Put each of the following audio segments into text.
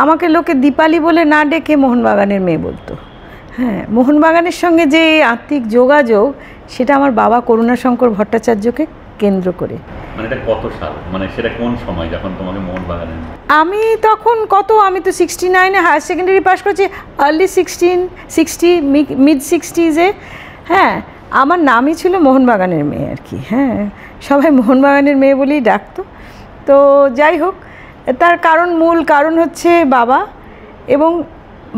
আমাকে লোকে দীপালি বলে না ডেকে মোহনবাগানের মেয়ে বলতো। হ্যাঁ, মোহনবাগানের সঙ্গে যে আত্মিক যোগাযোগ সেটা আমার বাবা করুণাশঙ্কর ভট্টাচার্যকে কেন্দ্র করে। মানে এটা কত সাল, মানে সেটা কোন সময় যখন তোমাকে মোহনবাগানে? আমি তখন আমি তো 69-এ হায়ার সেকেন্ডারি পাস করেছি, আর্লি 60 মিড 60s-এ। হ্যাঁ, আমার নামই ছিল মোহনবাগানের মেয়ে আর কি। হ্যাঁ, সবাই মোহনবাগানের মেয়ে বলেই ডাকতো। তো যাই হোক, তার মূল কারণ হচ্ছে বাবা, এবং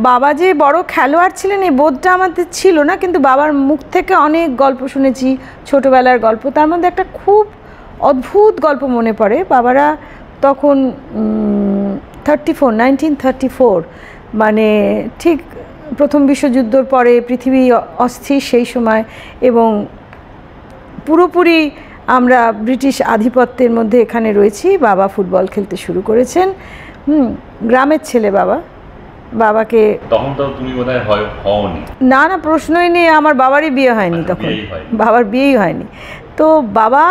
বাবা যে বড় খেলোয়াড় ছিলেন এই বোধটা আমাদের ছিল না, কিন্তু বাবার মুখ থেকে অনেক গল্প শুনেছি, ছোটোবেলার গল্প। তার মধ্যে একটা খুব অদ্ভুত গল্প মনে পড়ে। বাবারা তখন 1934, মানে ঠিক প্রথম বিশ্বযুদ্ধর পরে পৃথিবী অস্থির সেই সময়, এবং পুরোপুরি আমরা ব্রিটিশ আধিপত্যের মধ্যে এখানে রয়েছি। বাবা ফুটবল খেলতে শুরু করেছেন। গ্রামের ছেলে বাবাকে তখন তো তুমি বোধহয় হওনি? না, প্রশ্নই নেই, আমার বাবারই বিয়ে হয়নি তখন, বাবার বিয়েই হয়নি। তো বাবা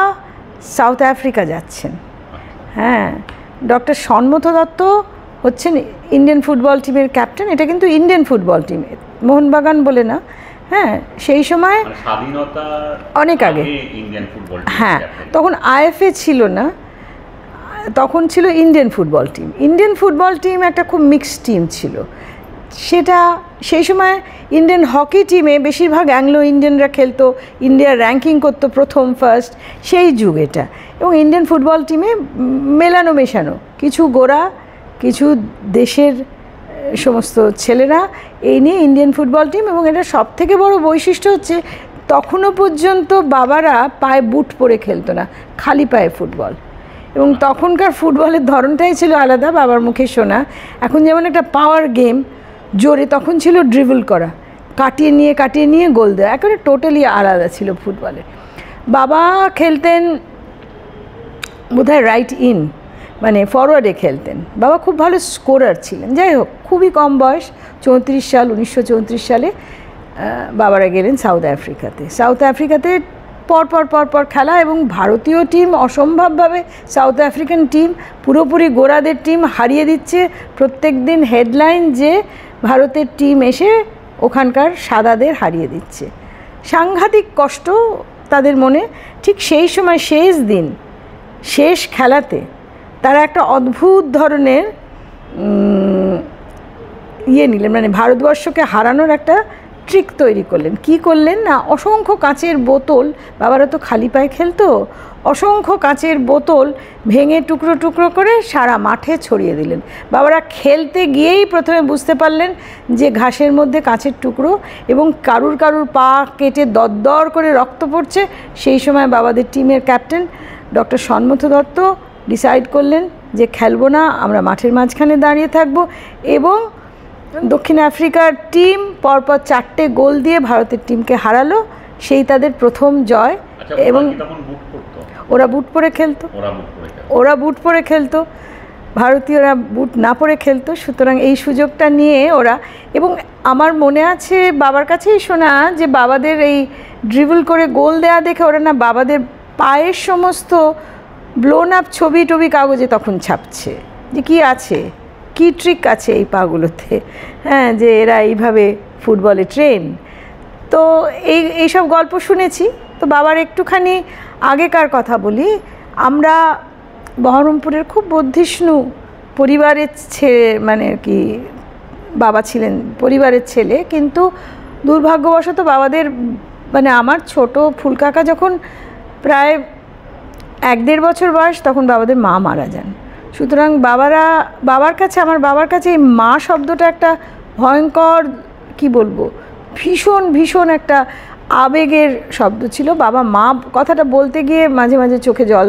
সাউথ আফ্রিকা যাচ্ছেন। হ্যাঁ, ডক্টর সন্মথ দত্ত হচ্ছেন ইন্ডিয়ান ফুটবল টিমের ক্যাপ্টেন। এটা কিন্তু ইন্ডিয়ান ফুটবল টিম, মোহনবাগান বলে না। হ্যাঁ, সেই সময় স্বাধীনতা অনেক আগে ইন্ডিয়ান ফুটবল। হ্যাঁ, তখন আইএফএ ছিল না, তখন ছিল Indian football team. Indian football team একটা খুব মিক্সড টিম ছিল। সেটা সেই সময় ইন্ডিয়ান হকি টিমে বেশিরভাগ অ্যাংলো ইন্ডিয়ানরা খেলতো, ইন্ডিয়ার র্যাঙ্কিং করতো ফার্স্ট, সেই যুগ এটা। এবং ইন্ডিয়ান ফুটবল টিমে মেশানো কিছু গোরা, কিছু দেশের সমস্ত ছেলেরা, এই নিয়ে ইন্ডিয়ান ফুটবল টিম। এবং এটা সবথেকে বড় বৈশিষ্ট্য হচ্ছে তখনও পর্যন্ত বাবারা পায়ে বুট পরে খেলতো না, খালি পায়ে ফুটবল। এবং তখনকার ফুটবলের ধরনটাই ছিল আলাদা, বাবার মুখে শোনা। এখন যেমন একটা পাওয়ার গেম জোরে, তখন ছিল ড্রিবল করা, কাটিয়ে নিয়ে গোল দেওয়া, একেবারে টোটালি আলাদা ছিল ফুটবলে। বাবা খেলতেন বোধহয় রাইট ইন, মানে ফরওয়ার্ডে খেলতেন। বাবা খুব ভালো স্কোরার ছিলেন। যাই হোক, খুবই কম বয়স, 1934 সালে বাবারা গেলেন সাউথ আফ্রিকাতে পর খেলা। এবং ভারতীয় টিম অসম্ভবভাবে সাউথ আফ্রিকান টিম পুরোপুরি গোরাদের টিম হারিয়ে দিচ্ছে। প্রত্যেক দিন হেডলাইন যে ভারতের টিম এসে ওখানকার সাদাদের হারিয়ে দিচ্ছে। সাংঘাতিক কষ্ট তাদের মনে। ঠিক সেই সময় শেষ খেলাতে তারা একটা অদ্ভুত ধরনের নিলেন, মানে ভারতবর্ষকে হারানোর একটা ট্রিক তৈরি করলেন। কি করলেন না, অসংখ্য কাঁচের বোতল, বাবারা তো খালি পায়ে খেলতো, অসংখ্য কাঁচের বোতল ভেঙে টুকরো করে সারা মাঠে ছড়িয়ে দিলেন। বাবারা খেলতে গিয়েই প্রথমে বুঝতে পারলেন যে ঘাসের মধ্যে কাঁচের টুকরো, এবং কারুর পা কেটে দরদর করে রক্ত পড়ছে। সেই সময় বাবাদের টিমের ক্যাপ্টেন ডক্টর সন্মথ দত্ত ডিসাইড করলেন যে খেলবো না, আমরা মাঠের মাঝখানে দাঁড়িয়ে থাকবো। এবং দক্ষিণ আফ্রিকার টিম পরপর 4টে গোল দিয়ে ভারতের টিমকে হারালো, সেই তাদের প্রথম জয়। এবং ওরা বুট পরে খেলতো, ভারতীয়রা বুট না পরে খেলতো। সুতরাং এই সুযোগটা নিয়ে ওরা, এবং আমার মনে আছে বাবার কাছেই শোনা যে বাবাদের এই ড্রিবল করে গোল দেয়া দেখে ওরা না বাবাদের পায়ের সমস্ত ব্লোন আপ ছবি কাগজে তখন ছাপছে, যে কি ট্রিক আছে এই পাগুলোতে। হ্যাঁ, যে এরা এইভাবে ফুটবলে ট্রেন। তো এইসব গল্প শুনেছি। তো বাবার একটুখানি আগেকার কথা বলি। আমরা বহরমপুরের খুব বর্ধিষ্ণু পরিবারের মানে কি, বাবা ছিলেন পরিবারের ছেলে, কিন্তু দুর্ভাগ্যবশত বাবাদের, মানে আমার ছোট ফুলকাকা যখন প্রায় 1-1.5 বছর বয়স, তখন বাবাদের মা মারা যান। সুতরাং আমার বাবার কাছে এই মা শব্দটা একটা ভয়ঙ্কর, কি বলবো, ভীষণ একটা আবেগের শব্দ ছিল। বাবা মা কথাটা বলতে গিয়ে মাঝে মাঝে চোখে জল,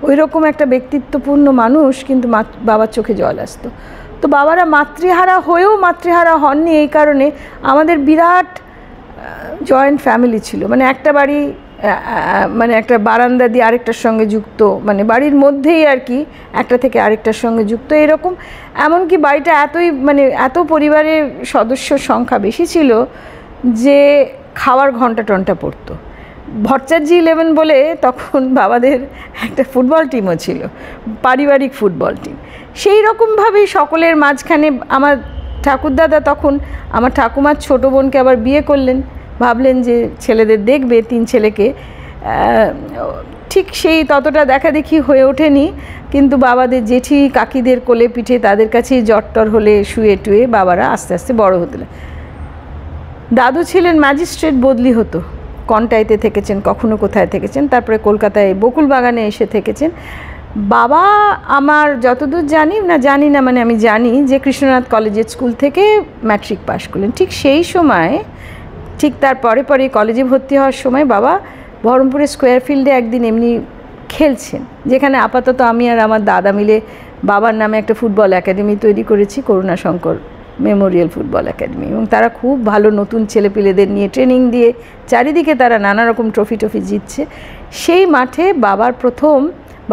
ওই রকম একটা ব্যক্তিত্বপূর্ণ মানুষ, কিন্তু বাবার চোখে জল আসতো। তো বাবারা মাতৃহারা হয়েও মাতৃহারা হননি এই কারণে, আমাদের বিরাট জয়েন্ট ফ্যামিলি ছিল। মানে একটা বাড়ি, মানে একটা বারান্দা দিয়ে আরেকটার সঙ্গে যুক্ত, মানে বাড়ির মধ্যেই আর কি, একটা থেকে আরেকটার সঙ্গে যুক্ত এরকম। এমনকি বাড়িটা এত পরিবারের সদস্যর সংখ্যা বেশি ছিল যে খাওয়ার ঘন্টা পড়তো। ভট্টাচার্য 11 বলে তখন বাবাদের একটা ফুটবল টিমও ছিল, পারিবারিক ফুটবল টিম। সেই রকমভাবেই সকলের মাঝখানে আমার ঠাকুরদাদা তখন আমার ঠাকুমার ছোটো বোনকে আবার বিয়ে করলেন, ভাবলেন যে ছেলেদের দেখবে 3 ছেলেকে। ঠিক সেই ততটা দেখা দেখি হয়ে ওঠেনি, কিন্তু বাবাদের জেঠি কাকিদের কোলে পিঠে তাদের কাছেই জ্বর হলে শুয়ে টুয়ে বাবারা আস্তে আস্তে বড় হতেন। দাদু ছিলেন ম্যাজিস্ট্রেট, বদলি হতো, কন্টাইতে থেকেছেন, কখনো কোথায় থেকেছেন, তারপরে কলকাতায় বকুল বাগানে এসে থেকেছেন। বাবা আমার যতদূর জানি না মানে আমি জানি যে কৃষ্ণনাথ কলেজিয়েট স্কুল থেকে ম্যাট্রিক পাশ করলেন। ঠিক সেই সময়, ঠিক তার পরে কলেজে ভর্তি হওয়ার সময় বাবা বহরমপুরের স্কোয়ার ফিল্ডে একদিন এমনি খেলছেন, যেখানে আপাতত আমি আর আমার দাদা মিলে বাবার নামে একটা ফুটবল একাডেমি তৈরি করেছি, করুণাশঙ্কর মেমোরিয়াল ফুটবল একাডেমি। এবং তারা খুব ভালো নতুন ছেলেপিলেদের নিয়ে ট্রেনিং দিয়ে চারিদিকে তারা নানা রকম ট্রফি জিতছে। সেই মাঠে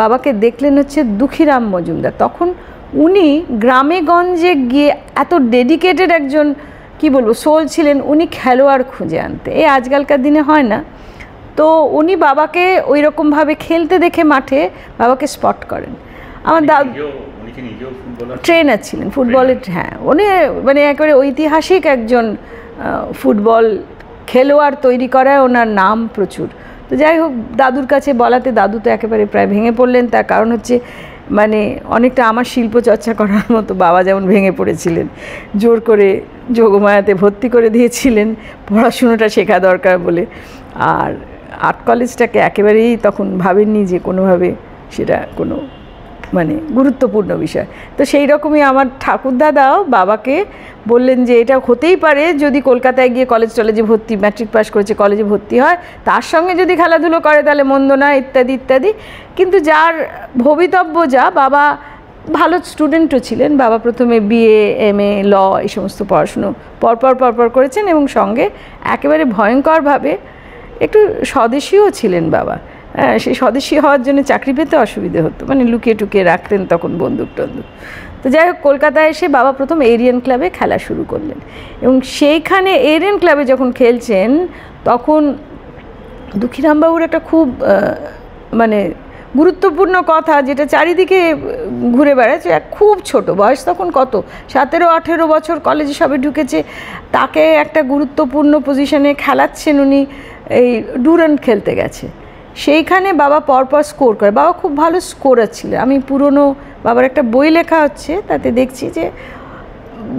বাবাকে দেখলেন হচ্ছে দুঃখীরাম মজুমদার। তখন উনি গ্রামে গঞ্জে গিয়ে এত ডেডিকেটেড একজন কি বলবো সোল ছিলেন, উনি খেলোয়াড় খুঁজে আনতে, এই আজকালকার দিনে হয় না। তো উনি বাবাকে ওই রকমভাবে খেলতে দেখে মাঠে বাবাকে স্পট করেন। আমার দাদু ট্রেনার ছিলেন ফুটবলের, হ্যাঁ উনি মানে একেবারে ঐতিহাসিক একজন ফুটবল খেলোয়াড় তৈরি করায় ওনার নাম প্রচুর। তো যাই হোক, দাদুর কাছে বলাতে দাদু তো একেবারে প্রায় ভেঙে পড়লেন। তার কারণ হচ্ছে মানে অনেকটা আমার শিল্প চর্চা করার মতো বাবা যেমন ভেঙে পড়েছিলেন, জোর করে যোগমায়াতে ভর্তি করে দিয়েছিলেন পড়াশুনোটা শেখা দরকার বলে। আর আর্ট কলেজটাকে একেবারেই তখন ভাবেননি যে কোনোভাবে সেটা কোনো মানে গুরুত্বপূর্ণ বিষয়। তো সেই রকমই আমার ঠাকুরদাদাও বাবাকে বললেন যে এটা হতেই পারে যদি কলকাতায় গিয়ে কলেজে ভর্তি, ম্যাট্রিক পাস করেছে কলেজে ভর্তি হয়, তার সঙ্গে যদি খেলাধুলো করে তাহলে মন্দ না, ইত্যাদি ইত্যাদি। কিন্তু যার ভবিতব্য বাবা ভালো স্টুডেন্টও ছিলেন। বাবা প্রথমে বিএ, এমএ, ল এই সমস্ত পড়াশুনো পরপর করেছেন এবং সঙ্গে একেবারে ভয়ঙ্করভাবে একটু স্বদেশীও ছিলেন বাবা। সেই স্বদেশী হওয়ার জন্য চাকরি পেতে অসুবিধে হতো, মানে লুকিয়ে টুকিয়ে রাখতেন তখন বন্দুক টন্দুক। তো যাই হোক, কলকাতায় এসে বাবা প্রথম এরিয়ান ক্লাবে খেলা শুরু করলেন এবং সেইখানে এরিয়ান ক্লাবে যখন খেলছেন তখন দুঃখীরামবাবুর একটা খুব মানে গুরুত্বপূর্ণ কথা যেটা চারিদিকে ঘুরে বেড়াচ্ছে, খুব ছোট বয়স তখন, কত 17-18 বছর, কলেজে সবে ঢুকেছে, তাকে একটা গুরুত্বপূর্ণ পজিশনে খেলাচ্ছেন উনি, এই ডুরান্ট খেলতে গেছে। সেইখানে বাবা পরপর স্কোর করে, বাবা খুব ভালো স্কোরার ছিলেন। আমি পুরনো বাবার একটা বই লেখা হচ্ছে, তাতে দেখছি যে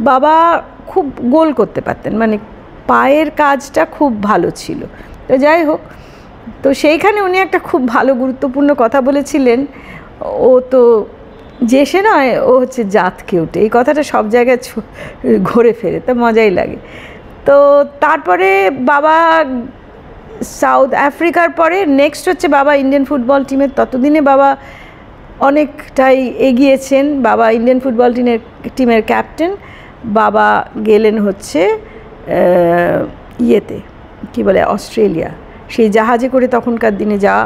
বাবা খুব গোল করতে পারতেন, মানে পায়ের কাজটা খুব ভালো ছিল। তো যাই হোক, তো সেইখানে উনি একটা খুব ভালো গুরুত্বপূর্ণ কথা বলেছিলেন, ও তো যে সে নয়, ও হচ্ছে জাত কেউটে। এই কথাটা সব জায়গায় ঘুরে ফেরে, তো মজাই লাগে। তো তারপরে বাবা সাউথ আফ্রিকার পরে নেক্সট হচ্ছে বাবা ইন্ডিয়ান ফুটবল টিমের, ততদিনে বাবা অনেকটাই এগিয়েছেন। বাবা ইন্ডিয়ান ফুটবল টিমের ক্যাপ্টেন। বাবা গেলেন হচ্ছে ইয়েতে কি বলে অস্ট্রেলিয়া, সেই জাহাজে করে তখনকার দিনে যাওয়া।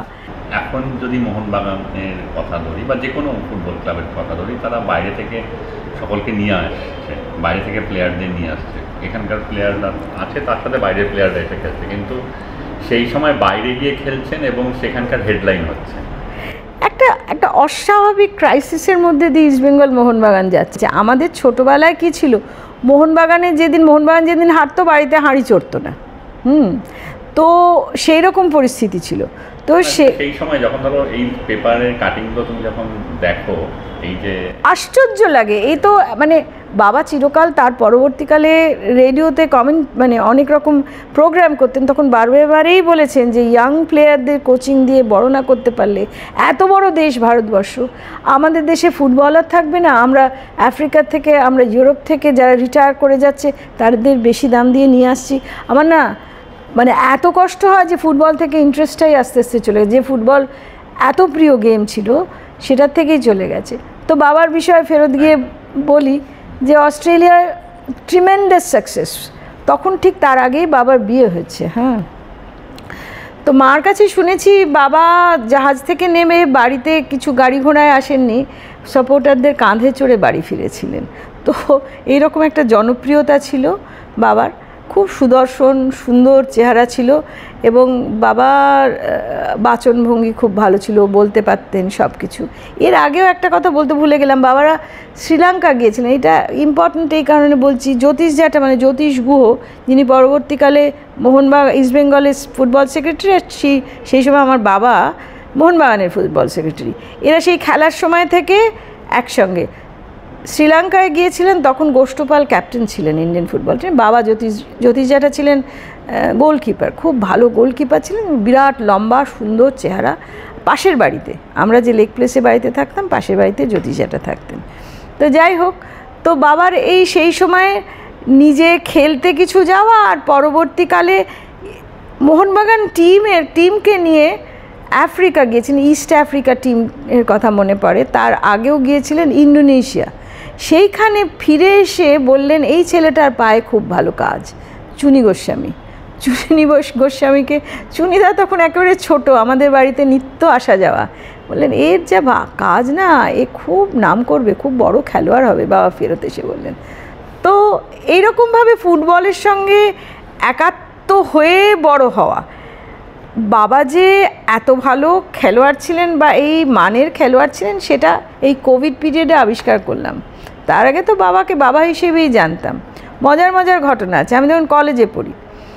এখন যদি মোহনবাগানের কথা ধরি বা যে কোনো ফুটবল ক্লাবের কথা ধরি, তারা বাইরে থেকে সকলকে নিয়ে আসছে, বাইরে থেকে প্লেয়ারদের নিয়ে আসছে, এখানকার প্লেয়াররা আছে তার সাথে বাইরের প্লেয়াররা এসে খেলছে, কিন্তু সেই সময় বাইরে গিয়ে খেলছেন এবং সেখানকার হেডলাইন হচ্ছে। একটা অস্বাভাবিক ক্রাইসিসের মধ্যে দিয়ে ইস্টবেঙ্গল মোহনবাগান যাচ্ছে। আমাদের ছোটোবেলায় কি ছিল, মোহনবাগান যেদিন হারতো বাড়িতে হাঁড়ি চড়তো না, তো সেই রকম পরিস্থিতি ছিল। তো সেই সময় যখন ধরো এই পেপারের কাটিংগুলো তুমি যখন দেখো, এই যে আশ্চর্য লাগে। এই তো মানে বাবা চিরকাল তার পরবর্তীকালে রেডিওতে কমেন্ট মানে অনেক রকম প্রোগ্রাম করতেন, তখন বারবারেই বলেছেন যে ইয়াং প্লেয়ারদের কোচিং দিয়ে বড় না করতে পারলে, এত বড় দেশ ভারতবর্ষ, আমাদের দেশে ফুটবলার থাকবে না। আমরা আফ্রিকা থেকে, আমরা ইউরোপ থেকে যারা রিটায়ার করে যাচ্ছে তাদের বেশি দাম দিয়ে নিয়ে আসছি। আমার না মানে এত কষ্ট হয় যে ফুটবল থেকে ইন্টারেস্টটাই আস্তে আস্তে চলে গেছে, যে ফুটবল এত প্রিয় গেম ছিল সেটার থেকেই চলে গেছে। তো বাবার বিষয়ে ফেরত গিয়ে বলি যে অস্ট্রেলিয়ার ট্রিমেন্ডাস সাকসেস, তখন ঠিক তার আগেই বাবার বিয়ে হয়েছে। হ্যাঁ, তো মার কাছে শুনেছি বাবা জাহাজ থেকে নেমে বাড়িতে কিছু গাড়ি ঘোড়ায় আসেননি, সাপোর্টারদের কাঁধে চড়ে বাড়ি ফিরেছিলেন। তো এইরকম একটা জনপ্রিয়তা ছিল বাবার, খুব সুদর্শন সুন্দর চেহারা ছিল এবং বাবার বাচনভঙ্গি খুব ভালো ছিল, বলতে পারতেন সব কিছু। এর আগেও একটা কথা বলতে ভুলে গেলাম, বাবারা শ্রীলঙ্কা গিয়েছিলেন, এটা ইম্পর্ট্যান্ট এই কারণে বলছি। জ্যোতিষ জ্যাঠা মানে জ্যোতিষ গুহ, যিনি পরবর্তীকালে মোহনবাগান ইস্ট বেঙ্গলের ফুটবল সেক্রেটারি, সেই সময় আমার বাবা মোহনবাগানের ফুটবল সেক্রেটারি, এরা সেই খেলার সময় থেকে একসঙ্গে শ্রীলঙ্কায় গিয়েছিলেন। তখন গোষ্ঠপাল ক্যাপ্টেন ছিলেন ইন্ডিয়ান ফুটবল টিম, বাবা জ্যোতিষ জ্যাঠা ছিলেন গোলকিপার, খুব ভালো গোলকিপার ছিলেন, বিরাট লম্বা সুন্দর চেহারা। পাশের বাড়িতে, আমরা যে লেক প্লেসে বাড়িতে থাকতাম, পাশের বাড়িতে জ্যোতিষ জ্যাঠা থাকতেন। তো যাই হোক, তো বাবার সেই সময়ে নিজে খেলতে কিছু যাওয়া, আর পরবর্তীকালে মোহনবাগান টিমকে নিয়ে আফ্রিকা গিয়েছিলেন, ইস্ট আফ্রিকা টিমের কথা মনে পড়ে। তার আগেও গিয়েছিলেন ইন্দোনেশিয়া। সেইখানে ফিরে এসে বললেন এই ছেলেটার পায়ে খুব ভালো কাজ। চুনি গোস্বামীকে, চুনিদা তখন একেবারে ছোট, আমাদের বাড়িতে নিত্য আসা যাওয়া, বললেন এর যা কাজ না, এ খুব নাম করবে, খুব বড় খেলোয়াড় হবে। বাবা ফেরত এসে বললেন। তো এইরকমভাবে ফুটবলের সঙ্গে একাত্ম হয়ে বড় হওয়া। বাবা যে এত ভালো খেলোয়াড় ছিলেন বা এই মানের খেলোয়াড় ছিলেন, সেটা এই কোভিড পিরিয়ডে আবিষ্কার করলাম। তার আগে তো বাবাকে বাবা হিসেবেই জানতাম। মজার মজার ঘটনা আছে। আমি যখন কলেজে পড়ি,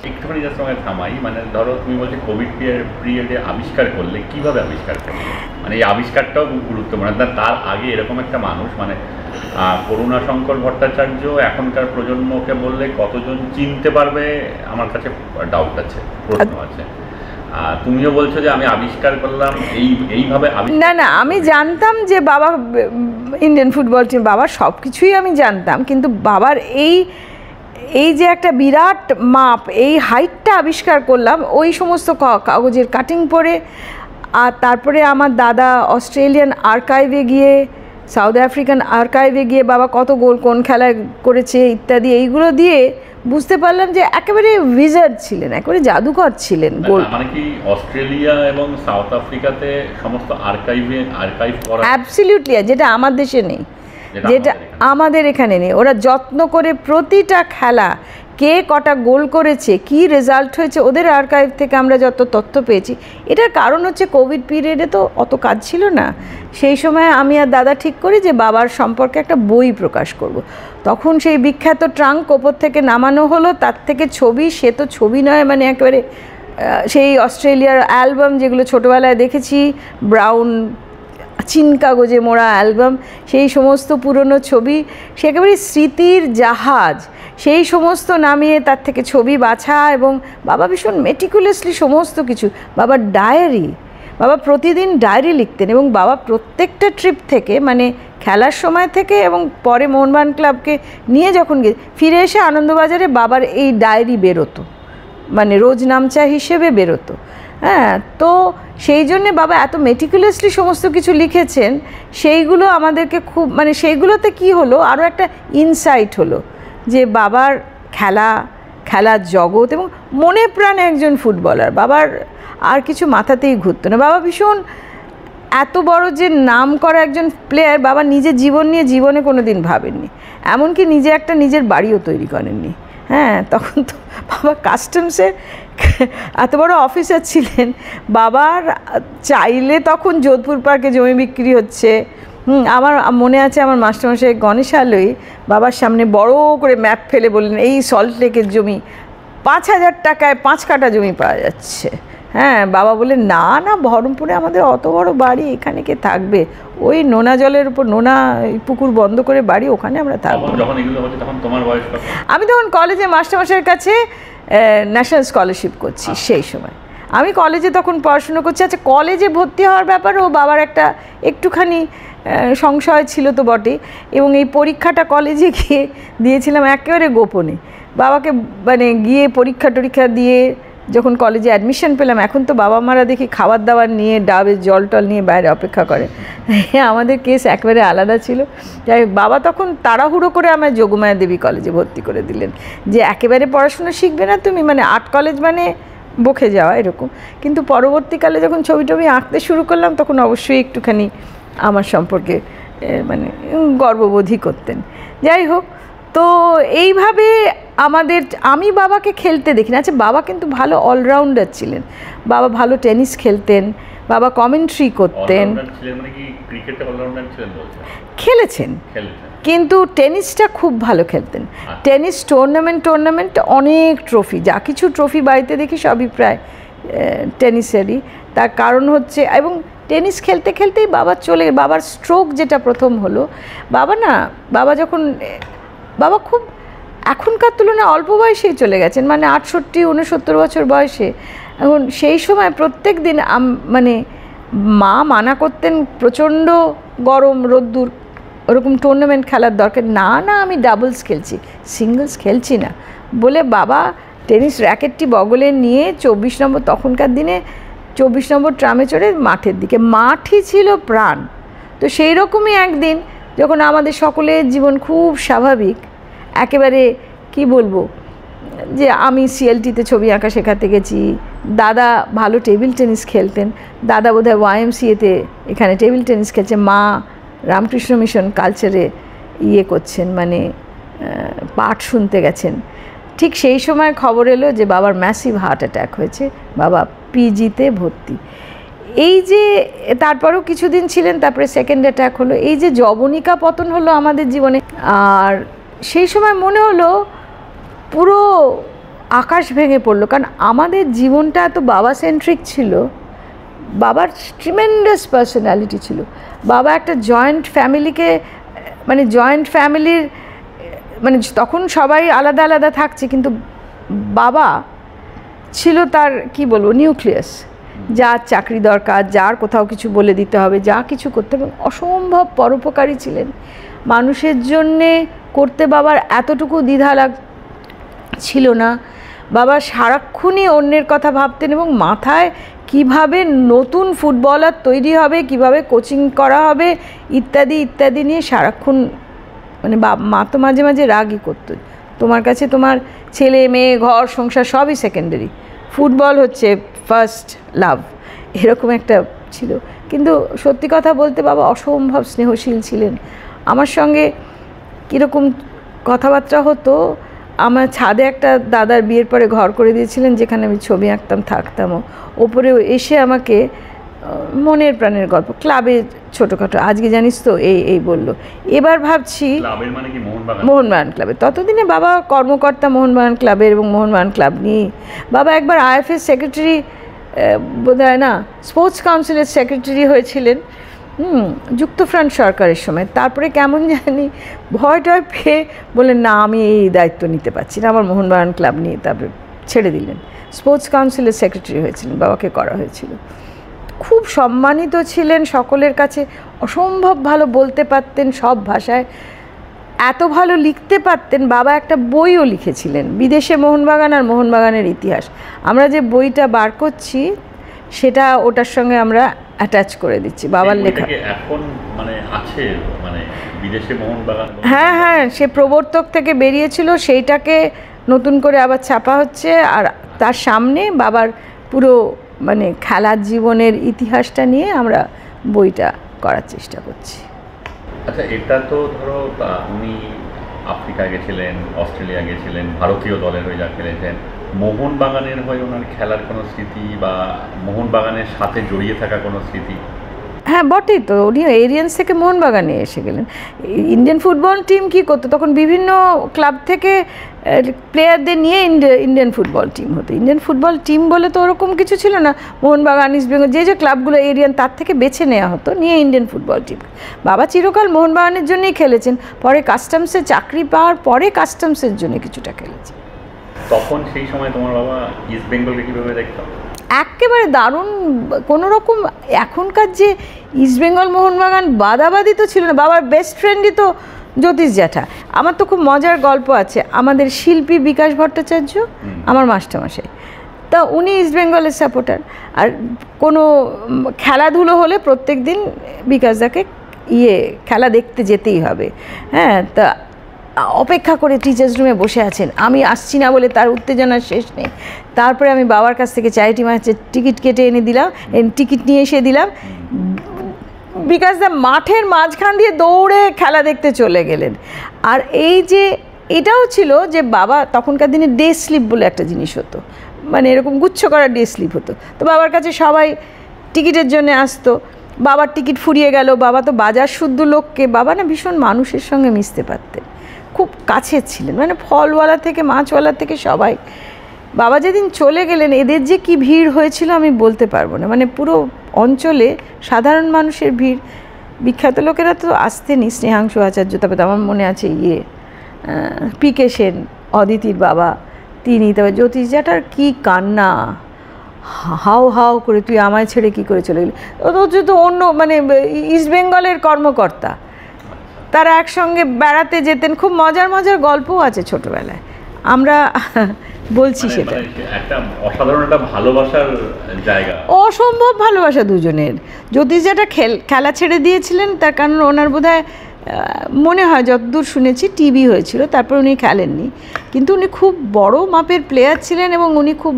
একটুখানি যার সঙ্গে থামাই, মানে ধরো তুমি বলছো কোভিড পিরিয়ডে আবিষ্কার করলে, কিভাবে আবিষ্কার করলে? মানে এই আবিষ্কারটাও খুব গুরুত্বপূর্ণ। তার আগে এরকম একটা মানুষ, মানে করুণাশঙ্কর ভট্টাচার্য এখনকার প্রজন্মকে বললে কতজন চিনতে পারবে, আমার কাছে ডাউট আছে, প্রশ্ন আছে। তুমিও বলছো যে আমি আবিষ্কার করলাম, এইভাবে না আমি জানতাম যে বাবা ইন্ডিয়ান ফুটবল টিম, বাবার সব কিছুই আমি জানতাম, কিন্তু বাবার এই যে একটা বিরাট মাপ, এই হাইটটা আবিষ্কার করলাম ওই সমস্ত কাগজের কাটিং পরে। আর তারপরে আমার দাদা অস্ট্রেলিয়ান আর্কাইভে গিয়ে, সাউথ আফ্রিকান আর্কাইভে গিয়ে বাবা কত গোল কোন খেলায় করেছে ইত্যাদি, এইগুলো দিয়ে বুঝতে পারলাম যে একেবারে উইজার্ড ছিলেন, একেবারে জাদুকর ছিলেন। মানে কি অস্ট্রেলিয়া এবং সাউথ আফ্রিকাতে সমস্ত আর্কাইভ করা? অ্যাবসলিউটলি, যেটা আমার দেশে নেই, যেটা আমাদের এখানে নেই। ওরা যত্ন করে প্রতিটা খেলা, কে কটা গোল করেছে, কি রেজাল্ট হয়েছে, ওদের আর্কাইভ থেকে আমরা যত তথ্য পেয়েছি। এটার কারণ হচ্ছে কোভিড পিরিয়ডে তো অত কাজ ছিল না। সেই সময় আমি আর দাদা ঠিক করি যে বাবার সম্পর্কে একটা বই প্রকাশ করব। তখন সেই বিখ্যাত ট্রাঙ্ক ওপর থেকে নামানো হলো, তার থেকে ছবি, সে তো ছবি নয়, মানে একেবারে সেই অস্ট্রেলিয়ার অ্যালবাম যেগুলো ছোটোবেলায় দেখেছি, ব্রাউন চিন কাগজে মোড়া অ্যালবাম, সেই সমস্ত পুরনো ছবি, সে একেবারে স্মৃতির জাহাজ, সেই সমস্ত নামিয়ে তার থেকে ছবি বাছা। এবং বাবা ভীষণ মেটিকুলাসলি সমস্ত কিছু, বাবার ডায়েরি, বাবা প্রতিদিন ডায়েরি লিখতেন। এবং বাবা প্রত্যেকটা ট্রিপ থেকে, মানে খেলার সময় থেকে এবং পরে মোহনবাগান ক্লাবকে নিয়ে যখন ফিরে এসে আনন্দবাজারে বাবার এই ডায়েরি বেরোতো, মানে রোজ নামচা হিসেবে বেরোতো। হ্যাঁ, তো সেই জন্যে বাবা এত মেটিকুলাসলি সমস্ত কিছু লিখেছেন, সেইগুলো আমাদেরকে খুব, মানে সেইগুলোতে কি হলো, আরও একটা ইনসাইট হলো যে বাবার খেলার জগৎ এবং মনে প্রাণে একজন ফুটবলার। বাবার আর কিছু মাথাতেই ঘুরতো না। বাবা ভীষণ এত বড় যে নাম করা একজন প্লেয়ার, বাবা নিজের জীবন নিয়ে জীবনে কোনো দিন ভাবেননি, এমনকি নিজের বাড়িও তৈরি করেননি। হ্যাঁ, তখন তো বাবা কাস্টমসের এত বড় অফিসার ছিলেন। বাবার চাইলে তখন যোধপুর পার্কে জমি বিক্রি হচ্ছে। আমার মনে আছে, আমার মাস্টারমশাই গণেশালয় বাবার সামনে বড় করে ম্যাপ ফেলে বললেন এই সল্টলেকের জমি 5,000 টাকায় 5 কাঠা জমি পাওয়া যাচ্ছে। হ্যাঁ, বাবা বললেন না বহরমপুরে আমাদের অত বড় বাড়ি, এখানে কে থাকবে, ওই নোনা জলের উপর, নোনা পুকুর বন্ধ করে বাড়ি, ওখানে আমরা থাকবো। আমি তখন কলেজে মাস্টারমশাইয়ের কাছে ন্যাশনাল স্কলারশিপ করছি। সেই সময় আমি কলেজে তখন পড়াশুনো করছি। আচ্ছা, কলেজে ভর্তি হওয়ার ব্যাপারেও বাবার একটুখানি সংশয় ছিল তো বটে। এবং এই পরীক্ষাটা কলেজে গিয়ে দিয়েছিলাম একেবারে গোপনে। বাবাকে মানে গিয়ে পরীক্ষা দিয়ে যখন কলেজে অ্যাডমিশন পেলাম, এখন তো বাবা মারা দেখি খাবার দাবার নিয়ে ডাবের জল টল নিয়ে বাইরে অপেক্ষা করে, আমাদের কেস একেবারে আলাদা ছিল। যাই হোক, বাবা তখন তাড়াহুড়ো করে আমায় যোগমায়া দেবী কলেজে ভর্তি করে দিলেন, যে একেবারে পড়াশোনা শিখবে না তুমি, মানে আর্ট কলেজ মানে বকে যাওয়া এরকম। কিন্তু পরবর্তীকালে যখন ছবি টবি আঁকতে শুরু করলাম, তখন অবশ্যই একটুখানি আমার সম্পর্কে মানে গর্ববোধই করতেন। যাই হোক, তো এইভাবে আমি বাবাকে খেলতে দেখি না। আচ্ছা, বাবা কিন্তু ভালো অলরাউন্ডার ছিলেন, বাবা ভালো টেনিস খেলতেন, বাবা কমেন্ট্রি করতেন। খেলেছেন, কিন্তু টেনিসটা খুব ভালো খেলতেন। টেনিস টুর্নামেন্ট অনেক ট্রফি, যা কিছু ট্রফি বাড়িতে দেখি সবই প্রায় টেনিসেরই। তার কারণ হচ্ছে, এবং টেনিস খেলতে খেলতেই বাবার স্ট্রোক যেটা প্রথম হলো, বাবা খুব এখনকার তুলনায় অল্প বয়সেই চলে গেছেন, মানে 68-69 বছর বয়সে। এখন সেই সময় প্রত্যেক দিন মানে মা মানা করতেন, প্রচণ্ড গরম রোদ্দুর, ওরকম টুর্নামেন্ট খেলার দরকার না, আমি ডাবলস খেলছি, সিঙ্গলস খেলছি না বলে বাবা টেনিস র্যাকেটটি বগলে নিয়ে 24 নম্বর, তখনকার দিনে 24 নম্বর ট্রামে চড়ে মাঠের দিকে, মাঠই ছিল প্রাণ। তো সেই রকমই একদিন যখন আমাদের সকলের জীবন খুব স্বাভাবিক, একেবারে কি বলবো, যে আমি সিএলটিতে ছবি আঁকা শেখাতে গেছি, দাদা ভালো টেবিল টেনিস খেলতেন, দাদা বোধহয় YMCA-তে এখানে টেবিল টেনিস খেলছে, মা রামকৃষ্ণ মিশন কালচারে করছেন, মানে পাঠ শুনতে গেছেন। ঠিক সেই সময় খবর এলো যে বাবার ম্যাসিভ হার্ট অ্যাটাক হয়েছে, বাবা পিজিতে ভর্তি। এই যে তারপরেও কিছুদিন ছিলেন, তারপরে সেকেন্ড অ্যাটাক হলো, এই যে জবনিকা পতন হলো আমাদের জীবনে। আর সেই সময় মনে হলো পুরো আকাশ ভেঙে পড়লো, কারণ আমাদের জীবনটা এত বাবা সেন্ট্রিক ছিল। বাবার ট্রিমেন্ডাস পার্সোনালিটি ছিল। বাবা একটা জয়েন্ট ফ্যামিলির মানে তখন সবাই আলাদা আলাদা থাকছে, কিন্তু বাবা ছিল তার কি বলবো নিউক্লিয়াস, যার চাকরি দরকার, যার কোথাও কিছু বলে দিতে হবে, যা কিছু করতে হবে, অসম্ভব পরোপকারী ছিলেন মানুষের জন্যে করতে। বাবার এতটুকু দ্বিধা ছিল না। বাবা সারাক্ষণই অন্যের কথা ভাবতেন, এবং মাথায় কিভাবে নতুন ফুটবলার তৈরি হবে, কিভাবে কোচিং করা হবে ইত্যাদি ইত্যাদি নিয়ে সারাক্ষণ, মানে মা তো মাঝে মাঝে রাগই করতো, তোমার কাছে তোমার ছেলে মেয়ে ঘর সংসার সবই সেকেন্ডারি, ফুটবল হচ্ছে ফার্স্ট লাভ, এরকম একটা ছিল। কিন্তু সত্যি কথা বলতে বাবা অসম্ভব স্নেহশীল ছিলেন। আমার সঙ্গে কীরকম কথাবার্তা হতো, আমার ছাদে একটা দাদার বিয়ের পরে ঘর করে দিয়েছিলেন, যেখানে আমি ছবি আঁকতাম, থাকতামও। ওপরেও এসে আমাকে মনের প্রাণের গল্প, ক্লাবে ছোটোখাটো, আজকে জানিস তো এই বললো। এবার ভাবছি মোহনবাগান ক্লাবে, ততদিনে বাবা কর্মকর্তা মোহনবাগান ক্লাবের, এবং মোহনবাগান ক্লাব নিয়ে বাবা একবার IFS সেক্রেটারি বোধহয় না, স্পোর্টস কাউন্সিলের সেক্রেটারি হয়েছিলেন যুক্তফ্রন্ট সরকারের সময়। তারপরে কেমন জানি ভয় টয় পেয়ে বললেন, না আমি এই দায়িত্ব নিতে পারছি না, আমার মোহনবাগান ক্লাব নিয়ে তারপরে ছেড়ে দিলেন। স্পোর্টস কাউন্সিলের সেক্রেটারি হয়েছিলেন, বাবাকে করা হয়েছিল। খুব সম্মানিত ছিলেন সকলের কাছে, অসম্ভব ভালো বলতে পারতেন সব ভাষায়, এত ভালো লিখতে পারতেন। বাবা একটা বইও লিখেছিলেন, বিদেশে মোহনবাগান আর মোহনবাগানের ইতিহাস। আমরা যে বইটা বার করছি সেটা ওটার সঙ্গে আমরা অ্যাটাচ করে দিচ্ছি, বাবার লেখা। এখন মানে আছে, মানে বিদেশে মোহনবাগান, হ্যাঁ, সে প্রবর্তক থেকে বেরিয়েছিল, সেইটাকে নতুন করে আবার ছাপা হচ্ছে। আর তার সামনে বাবার পুরো মানে খেলার জীবনের ইতিহাসটা নিয়ে আমরা বইটা করার চেষ্টা করছি। আচ্ছা, এটা তো ধরো উনি আফ্রিকা গেছিলেন, অস্ট্রেলিয়া গেছিলেন, ভারতীয় দলের হয়ে যা খেলেছেন, মোহনবাগানের হয়ে ওনার খেলার কোনো স্মৃতি বা মোহনবাগানের সাথে জড়িয়ে থাকা কোনো স্মৃতি? হ্যাঁ বটেই তো, উনি এরিয়ান্স থেকে মোহনবাগানে এসে গেলেন। ইন্ডিয়ান ফুটবল টিম কী করতো তখন, বিভিন্ন ক্লাব থেকে প্লেয়ারদের নিয়ে ইন্ডিয়ান ফুটবল টিম হতো। ইন্ডিয়ান ফুটবল টিম বলে তো ওরকম কিছু ছিল না, মোহনবাগান, ইস্টবেঙ্গল, যে ক্লাবগুলো এরিয়ান তার থেকে বেছে নেওয়া হতো, নিয়ে ইন্ডিয়ান ফুটবল টিম। বাবা চিরকাল মোহনবাগানের জন্যই খেলেছেন, পরে কাস্টমসে চাকরি পাওয়ার পরে কাস্টমসের জন্য কিছুটা খেলেছেন। তখন সেই সময় তোমার বাবা ইস্টবেঙ্গলকে কীভাবে দেখতাম? একেবারে দারুণ, কোনো রকম এখনকার যে ইস্টবেঙ্গল মোহনবাগান বাদাবাদি তো ছিল না। বাবার বেস্ট ফ্রেন্ডই তো জ্যোতিষ জ্যাঠা। আমার তো খুব মজার গল্প আছে, আমাদের শিল্পী বিকাশ ভট্টাচার্য আমার মাস্টারমশাই, তা উনি ইস্টবেঙ্গলের সাপোর্টার। আর কোনো খেলাধুলো হলে প্রত্যেক দিন বিকাশদাকে খেলা দেখতে যেতেই হবে। হ্যাঁ, তা অপেক্ষা করে টিচার্স রুমে বসে আছেন, আমি আসছি না বলে তার উত্তেজনার শেষ নেই। তারপরে আমি বাবার কাছ থেকে চ্যারিটি ম্যাচের টিকিট কেটে এনে দিলাম, টিকিট নিয়ে এসে দিলাম। বিকাশদা মাঠের মাঝখান দিয়ে দৌড়ে খেলা দেখতে চলে গেলেন। আর এই যে এটাও ছিল যে বাবা তখনকার দিনে ডে স্লিপ বলে একটা জিনিস হতো, মানে এরকম গুচ্ছ করা ডে স্লিপ হতো। তো বাবার কাছে সবাই টিকিটের জন্য আসতো, বাবার টিকিট ফুরিয়ে গেল, বাবা তো বাজার শুদ্ধ লোককে, বাবা না ভীষণ মানুষের সঙ্গে মিশতে পারতেন, খুব কাছের ছিলেন, মানে ফলওয়ালা থেকে মাছওয়ালা থেকে সবাই। বাবা যেদিন চলে গেলেন এদের যে কি ভিড় হয়েছিল আমি বলতে পারবো না, মানে পুরো অঞ্চলে সাধারণ মানুষের ভিড়। বিখ্যাত লোকেরা তো আসতেনই, স্নেহাংশু আচার্য, তারপরে আমার মনে আছে পিকে সেন, অদিতির বাবা, তিনি, তবে জ্যোতিষ জ্যাঠার কী কান্না, হাও হাও করে তুই আমায় ছেড়ে কী করে চলে গেলি। তো অন্য মানে ইস্ট বেঙ্গলের কর্মকর্তা, তারা একসঙ্গে বেড়াতে যেতেন, খুব মজার মজার গল্পও আছে ছোটোবেলায়, আমরা বলছি সেটা। একটা অসাধারণ একটা ভালোবাসার জায়গা, অসম্ভব ভালোবাসা দুজনের। জ্যোতিষ জ্যাঠা খেলা ছেড়ে দিয়েছিলেন, তার কারণ ওনার বোধহয় মনে হয় যতদূর শুনেছি টিবি হয়েছিল, তারপর উনি খেলেননি, কিন্তু উনি খুব বড় মাপের প্লেয়ার ছিলেন এবং উনি খুব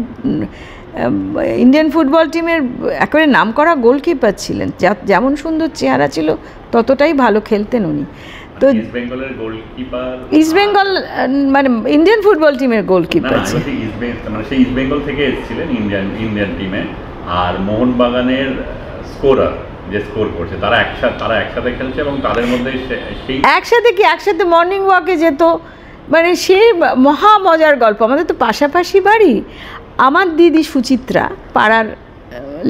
ইন্ডিয়ান ফুটবল টিমের একেবারে নামকরা গোলকিপার ছিলেন। যেমন সুন্দর চেহারা ছিল ততটাই ভালো খেলতেন উনি। তো ইস্ট বেঙ্গলের গোলকিপার, ইস্ট বেঙ্গল মানে ইন্ডিয়ান ফুটবল টিমের গোলকিপার ছিলেন, মানে সেই ইস্ট বেঙ্গল থেকে এসেছিলেন ইন্ডিয়ান টিমে। আর মোহনবাগানের স্কোরার যে স্কোর করছে তারা একসাথে খেলছে এবং তাদের মধ্যে সেই একসাথে মর্নিং ওয়াকে যেত, মানে সে মহা মজার গল্প। আমাদের তো পাশাপাশি বাড়ি। আমার দিদি সুচিত্রা, পাড়ার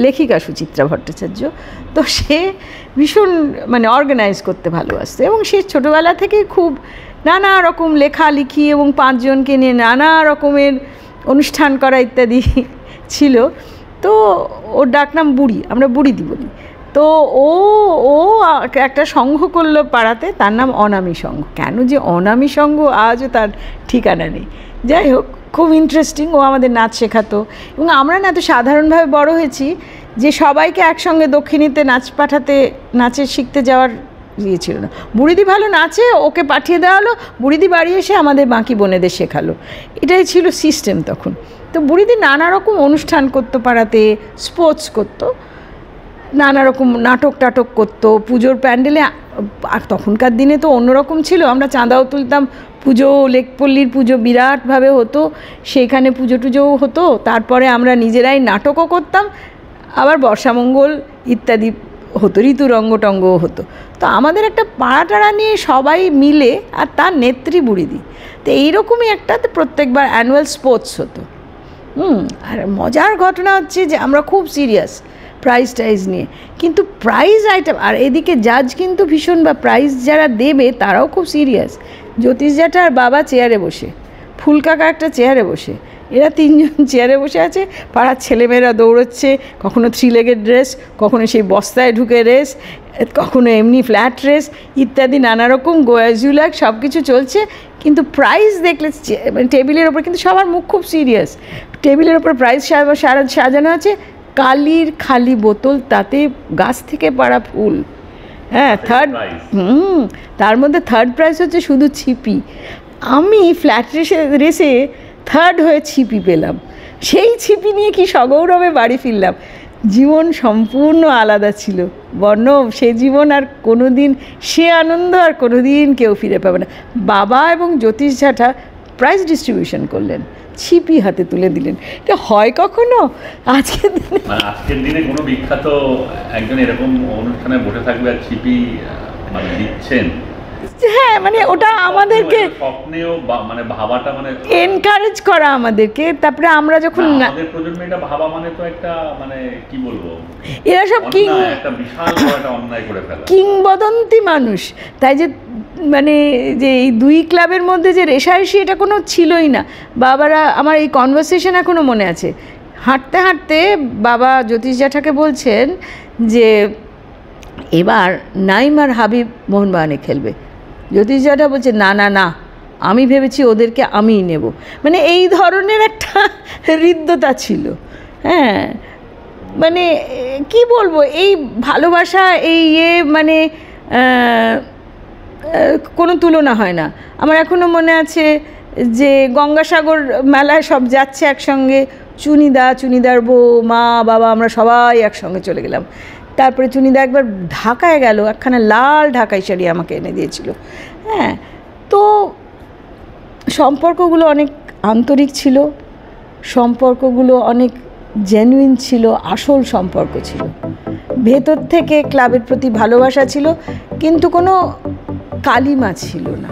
লেখিকা সুচিত্রা ভট্টাচার্য, তো সে ভীষণ মানে অর্গানাইজ করতে ভালোবাসতো এবং সে ছোটোবেলা থেকে খুব নানা রকম লেখালেখি এবং 5 জনকে নিয়ে নানা রকমের অনুষ্ঠান করা ইত্যাদি ছিল। তো ওর ডাকনাম বুড়ি, আমরা বুড়িদি বলি। তো ও একটা সংঘ করলো পাড়াতে, তার নাম অনামী সংঘ। কেন যে অনামী সংঘ আজও তার ঠিকানা নেই। যাই হোক, খুব ইন্টারেস্টিং। ও আমাদের নাচ শেখাতো এবং আমরা না এত সাধারণভাবে বড় হয়েছি যে সবাইকে একসঙ্গে দক্ষিণীতে নাচে শিখতে যাওয়ার ইয়ে ছিল না। বুড়িদি ভালো নাচে, ওকে পাঠিয়ে দেওয়া হলো, বুড়িদি বাড়ি এসে আমাদের বাকি বোনেদের শেখালো, এটাই ছিল সিস্টেম তখন। তো বুড়িদি নানা রকম অনুষ্ঠান করতো পাড়াতে, স্পোর্টস করতো, নানা রকম নাটক করতো পুজোর প্যান্ডেলে। আর তখনকার দিনে তো অন্যরকম ছিল, আমরা চাঁদাও তুলতাম, পুজো লেকপল্লির পুজো বিরাটভাবে হতো, সেইখানে পুজো টুজোও হতো। তারপরে আমরা নিজেরাই নাটকও করতাম, আবার বর্ষামঙ্গল ইত্যাদি হতো, ঋতুরঙ্গটঙ্গও হতো। তো আমাদের একটা পাড়া নিয়ে সবাই মিলে, আর তার নেত্রী বুড়িদি। তো এইরকমই একটা প্রত্যেকবার অ্যানুয়াল স্পোর্টস হতো। আর মজার ঘটনা হচ্ছে যে আমরা খুব সিরিয়াস প্রাইজ নিয়ে, কিন্তু প্রাইজ আইটেম আর এদিকে জাজ কিন্তু ভীষণ, বা প্রাইজ যারা দেবে তারাও খুব সিরিয়াস। জ্যোতিষ জ্যাঠা আর বাবা চেয়ারে বসে, ফুলকাকা একটা চেয়ারে বসে, এরা 3 জন চেয়ারে বসে আছে, পাড়ার ছেলেমেয়েরা দৌড়চ্ছে, কখনো 3 লেগের রেস, কখনো সেই বস্তায় ঢুকে রেস, কখনো এমনি ফ্ল্যাট রেস ইত্যাদি নানা রকম গোয়াজুলাক সব কিছু চলছে। কিন্তু প্রাইজ দেখলে মানে টেবিলের ওপর, কিন্তু সবার মুখ খুব সিরিয়াস, টেবিলের ওপর প্রাইজ সাজানো আছে, কালির খালি বোতল, তাতে গাছ থেকে পাড়া ফুল, হ্যাঁ, তার মধ্যে 3rd প্রাইজ হচ্ছে শুধু ছিপি। আমি ফ্ল্যাট রেসে 3rd হয়ে ছিপি পেলাম, সেই ছিপি নিয়ে কি সগৌরবে বাড়ি ফিরলাম। জীবন সম্পূর্ণ আলাদা ছিল, সে জীবন আর কোনো দিন, সে আনন্দ আর কোনো দিন কেউ ফিরে পাবে না। বাবা এবং জ্যোতিষ জ্যাঠা প্রাইজ ডিস্ট্রিবিউশন করলেন, ছিপি হাতে তুলে দিলেন। এটা হয় কখনো আজকের দিনে কোনো বিখ্যাত একজন এরকম অনুষ্ঠানে বসে থাকবে আর ছিপি মানে দিচ্ছেন? হ্যাঁ, মানে ওটা আমাদেরকে স্বপ্নেও মানে ভাবাটা, মানে এনকারেজ করা আমাদেরকে। তারপরে আমরা যখন আমাদের প্রজন্মে এটা ভাবা মানে তো একটা, মানে কি বলবো, এরা সব একটা বিশাল বড় একটা অন্যায় করে ফেলা, কিংবদন্তি মানুষ। তাই যে মানে যে এই 2 ক্লাবের মধ্যে যে রেষারেষি, এটা কোনো ছিলই না। বাবারা, আমার এই কনভারসেশন এখনও মনে আছে, হাঁটতে হাঁটতে বাবা জ্যোতিষ জ্যাঠাকে বলছেন যে এবার নাইম আর হাবিব মোহনবাগানে খেলবে। জ্যোতিষ জ্যাঠা বলছে না, আমি ভেবেছি ওদেরকে আমিই নেব। মানে এই ধরনের একটা হৃদ্যতা ছিল। হ্যাঁ, মানে কি বলবো, এই ভালোবাসা, এই মানে কোনো তুলনা হয় না। আমার এখনও মনে আছে যে গঙ্গাসাগর মেলায় সব যাচ্ছে একসঙ্গে, চুনিদার বউ, মা, বাবা, আমরা সবাই একসঙ্গে চলে গেলাম। তারপরে চুনিদা একবার ঢাকায় গেল, একখানা লাল ঢাকাই শাড়ি আমাকে এনে দিয়েছিল। হ্যাঁ, তো সম্পর্কগুলো অনেক আন্তরিক ছিল, সম্পর্কগুলো অনেক জেনুইন ছিল, আসল সম্পর্ক ছিল, ভেতর থেকে ক্লাবের প্রতি ভালোবাসা ছিল, কিন্তু কোনো কালিমা ছিল না।